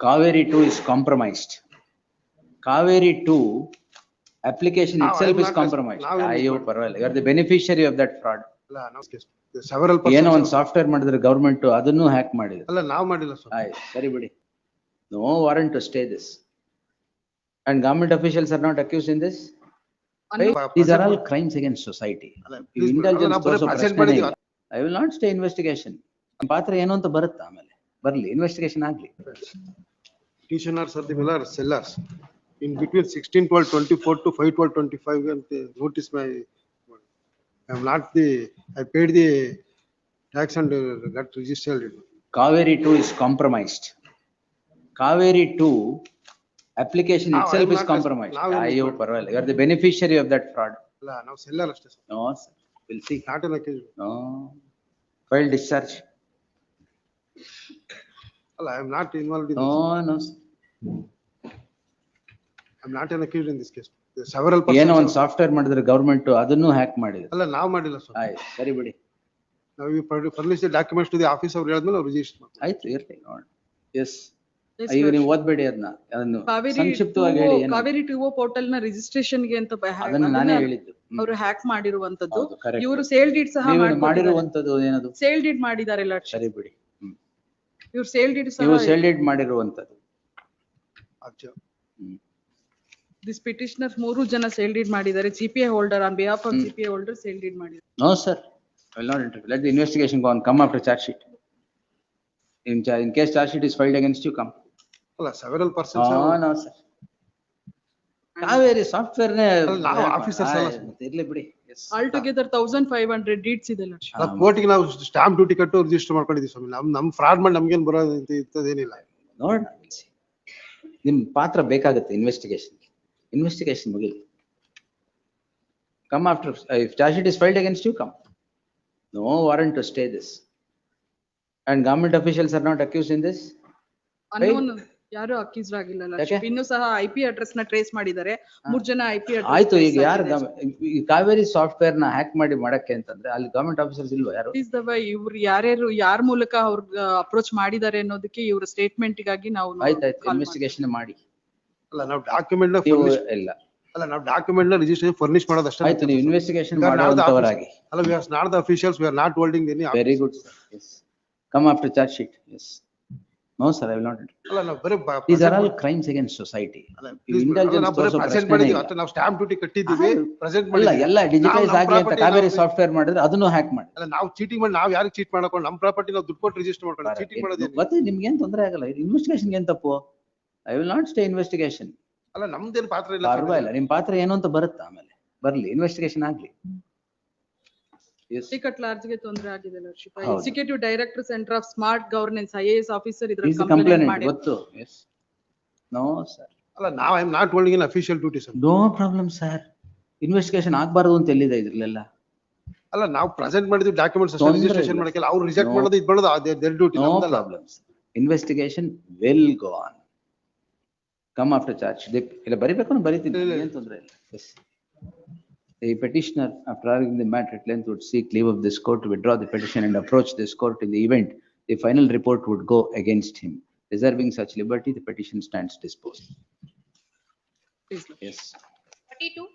Kaveri 2 is compromised. Kaveri 2 application Now, itself I'm is not- compromised. now I'm Ayyo not- parvala. You are the beneficiary of that fraud. ಅಲ್ಲ ನಾವು several ಏನೋ persons ಒಂದು software ಮಾಡಿದ್ರೆ government ಅದನ್ನು hack ಮಾಡಿದ್ರು. ಅಲ್ಲ ನಾವು ಮಾಡಿಲ್ಲ ಸರ್. ಆಯ್ತು ಸರಿ ಬಿಡಿ. No warrant to stay this. And government officials are not accused in this. Right? These are all crimes against society. ಅಲ್ಲ, You please ಬಿಡಿ. indulgence ಅಲ್ಲ, ನಾವು ಬರೀ ತೋರ್ಸೋ present ಪ್ರಶ್ನೆನೇ ಮಾಡಿದ್ದೀವಿ. ಇಲ್ಲ. I will not stay investigation. ನಮ್ಮ ಪಾತ್ರ ಏನು ಅಂತ ಬರುತ್ತೆ ಆಮೇಲೆ. ಬರ್ಲಿ ಇನ್ವೆಸ್ಟಿಗೇಷನ್ ಆಗ್ಲಿ. Petitioners are the sellers. In between 16/12/24 to 5/12/25 and notice my, I am not the, I paid the tax and got registered. Kaveri 2 is compromised. Kaveri 2 application Now, itself I'm is not- compromised. now I'm Ayyo not- parvala. You are the beneficiary of that fraud. ಅಲ್ಲ ನಾವು seller ಅಷ್ಟೇ sir. No, sir. We'll see. Not an accused. No. File discharge. ಅಲ್ಲ I am not involved in this. No, no. sir. I am not an accused in this case. There are several ಏನೋ ಒಂದು persons. Software ಮಾಡಿದ್ರೆ government ಅದನ್ನು hack ಮಾಡಿದ್ರು. ಅಲ್ಲ ನಾವು ಮಾಡಿಲ್ಲ sir. ಆಯ್ತು ಸರಿ ಬಿಡಿ. ನಾವು furnish the documents to the office ಅವ್ರು ಹೇಳಿದ್ಮೇಲೆ ಅವ್ರು ರಿಜಿಸ್ಟರ್ ಮಾಡ್ತಾರೆ. ಆಯ್ತು ಇರ್ಲಿ ನೋಡ್. ಎಸ್ Yes, ಈಗ sir. ನೀವು ಓದ್ಬೇಡಿ ಅದನ್ನು ಕಾವೇರಿ ಸಂಕ್ಷಿಪ್ತವಾಗಿ ಹೇಳಿ ಏನು. ಕಾವೇರಿ 2 ಪೋರ್ಟಲ್ ನ ರಿಜಿಸ್ಟ್ರೇಷನ್ ಗೆ ಅಂತ ಅದನ್ನ ನಾನೇ ಹೇಳಿದ್ದು. ಅವರು ಹ್ಯಾಕ್ ಮಾಡಿರುವಂತದ್ದು. ಹೌದು, correct. ಇವರು ಸೇಲ್ ಡೀಡ್ ಸಹ ನೀವು ಮಾಡಿರುವಂತದ್ದು ಏನದು? ಸೇಲ್ ಡೀಡ್ ಮಾಡಿದ್ದಾರೆ ಸರಿ ಬಿಡಿ. ಇವರು ಸೇಲ್ ಡೀಡ್ ಸಹ ನೀವು ಸೆಲ್ಡೆಡ್ ಮಾಡಿರುವಂತದ್ದು. ಅಚ್ಚಾ. ದಿಸ್ ಪಿಟಿಷನರ್ 3 ಜನ ಸೇಲ್ ಡೀಡ್ ಮಾಡಿದ್ದಾರೆ. CPI holder on behalf of CPI holder sale deed ಮಾಡಿದ್ದಾರೆ. No, sir. I will not interfere. Let the investigation go on. Come after charge sheet. In case charge sheet is filed against you, come. ಅಲ್ಲ several persons. No, sir. Kaveri software ನೇ ನಾವು officers ಅಲ್ಲ sir. ಇರ್ಲಿ ಬಿಡಿ. Yes. All together 1500 deeds ಇದೆ ಲಕ್ಷ. ಅಲ್ಲ ಕೋರ್ಟಿಗೆ ನಾವು ಸ್ಟಾಂಪ್ ಡ್ಯೂಟಿ ಕಟ್ಟು ರಿಜಿಸ್ಟರ್ ಮಾಡ್ಕೊಂಡಿದ್ದೀವಿ ಸ್ವಾಮಿ. ನಮ್ ಫ್ರಾಡ್ ಮಾಡಿ ನಮ್ಗೇನ್ ಬರೋದು ಇಂಥದ್ದೇನಿಲ್ಲ. ನೋಡ್ ನಿಮ್ ಪಾತ್ರ ಬೇಕಾಗುತ್ತೆ investigation ಮುಗಿಲಿ. Come after, if charge sheet is filed against you, come. No warrant to stay this. And government officials are not accused in this. Unknown ಯಾರು ಅಕ್ಯೂಸ್ ಆಗಿಲ್ಲ ಲಕ್ಷ. ಯಾಕೆ? ಇನ್ನು ಸಹ IP ಅಡ್ರೆಸ್ ನ ಟ್ರೇಸ್ ಮಾಡಿದ್ದಾರೆ. 3 ಜನ IP ಅಡ್ರೆಸ್. ಆಯ್ತು ಈಗ ಯಾರು ಈ ಕಾವೇರಿ ಸಾಫ್ಟ್ವೇರ್ ನ ಹ್ಯಾಕ್ ಮಾಡಿ ಮಾಡಕ್ಕೆ ಅಂತಂದ್ರೆ ಅಲ್ಲಿ ಗವರ್ಮೆಂಟ್ ಆಫೀಸರ್ಸ್ ಇಲ್ವಾ ಯಾರು? ಇಸ್ ದ ವೈ ಇವ್ರು ಯಾರ ಮೂಲಕ ಅವ್ರ ಅಪ್ರೋಚ್ ಮಾಡಿದ್ದಾರೆ ಅನ್ನೋದಕ್ಕೆ ಇವ್ರ ಸ್ಟೇಟ್ಮೆಂಟ್ ಗಾಗಿ ನಾವು ಆಯ್ತಾಯ್ತು ಇನ್ವೆಸ್ಟಿಗೇಷನ್ ಮಾಡಿ. ಅಲ್ಲ ನಾವು ಡಾಕ್ಯುಮೆಂಟ್ ನೀವು ಇಲ್ಲ ಅಲ್ಲ ನಾವು ಡಾಕ್ಯುಮೆಂಟ್ ನ ರಿಜಿಸ್ಟ್ರೇಷನ್ ಫರ್ನಿಶ್ ಮಾಡೋದಷ್ಟೇ. ಆಯ್ತು ನೀವು ಇನ್ವೆಸ್ಟಿಗೇಷನ್ ಮಾಡುವಂತವರಾಗಿ. ಅಲ್ಲ we are not the officials, we are not holding any. Very good, sir. Yes. Come after charge sheet. Yes. No, sir, I will not. ಅಲ್ಲ ನಾವು ಬರೀ These are all crimes against society. You indulgence ತೋರ್ಸೋ present ಪ್ರಶ್ನೆನೇ ಮಾಡಿದ್ದೀವಿ ಇಲ್ಲ. ಅಷ್ಟೇ. ನಾವು stamp duty ಕಟ್ಟಿದ್ದೀವಿ, present ಅಲ್ಲ ಮಾಡಿದ್ದೀವಿ. ಎಲ್ಲ ಡಿಜಿಟೈಸ್ ನಾವು ಆಗ್ಲಿ ಅಂತ property ಕಾವೇರಿ ನಾವು- ಸಾಫ್ಟ್ವೇರ್ ಮಾಡಿದ್ರೆ ಅದನ್ನು ಹ್ಯಾಕ್ ಮಾಡಿ. ಅಲ್ಲ ನಾವು ಚೀಟಿಂಗ್ ಮಾಡಿ ನಾವು ಯಾರಿಗೆ ಚೀಟ್ ಮಾಡ್ಕೊಂಡು ನಮ್ಮ ಪ್ರಾಪರ್ಟಿ ನಾವು ದುಡ್ಡು ಕೊಟ್ಟು ರಿಜಿಸ್ಟರ್ ಮಾಡ್ಕೊಂಡು ಚೀಟಿಂಗ್ ಮಾಡೋದೇನು? ಮತ್ತೆ ನಿಮ್ಗೆ ಏನ್ ತೊಂದರೆ ಆಗಲ್ಲ. ಇನ್ವೆಸ್ಟಿಗೇಷನ್ ಏನ್ ತಪ್ಪು? I will not stay investigation. ಅಲ್ಲ ನಮ್ದೇನು ಪಾತ್ರ ಇಲ್ಲ. ಪರವಾಗಿಲ್ಲ ನಿಮ್ ಪಾತ್ರ ಏನು ಅಂತ ಬರುತ್ತೆ ಆಮೇಲೆ. ಬರ್ಲಿ ಇನ್ವೆಸ್ಟಿಗೇಷನ್ ಆಗ್ಲಿ. ಟಿಕೆಟ್ ಲಾರ್ಜ್ಗೆ ತೊಂದರೆ ಆಗಿದೆ ಲಕ್ಷ. ಹೌದು. Executive director centre of smart governance IAS officer ಇದ್ರ Is the ಕಂಪ್ಲೇಂಟ್ complainant ಮಾಡಿ. ಗೊತ್ತು? Yes. No, sir. ಅಲ್ಲ ನಾವು I am not holding in official duty sir. No problem, sir. Investigation ಆಗ್ಬಾರ್ದು ಅಂತ ಎಲ್ಲಿದೆ ಇದ್ರಲ್ಲೆಲ್ಲ? ಅಲ್ಲ ನಾವು ಪ್ರೆಸೆಂಟ್ ಮಾಡಿದ್ವಿ ಡಾಕ್ಯುಮೆಂಟ್ಸ್ ಅಷ್ಟೇ, ತೊಂದ್ರೆ ರಿಜಿಸ್ಟ್ರೇಷನ್ ಇಲ್ಲ. ಮಾಡಕ್ಕಿಲ್ಲ. ಅವ್ರು ರಿಜೆಕ್ಟ್ No. ಮಾಡೋದು ಇದು ಮಾಡೋದು there duty. No problems. Investigation will go on. Come after charge. ಇಲ್ಲ ಬರಿಬೇಕು ಅಂದ್ರೆ ಬರಿತೀನಿ. ಏನ್ ತೊಂದ್ರೆ ಇಲ್ಲ. Yes. The petitioner, after arguing the matter at length, would seek leave of this court to withdraw the petition and approach this court in the event the final report would go against him. Reserving such liberty, the petition stands disposed. Please, Yes. 32.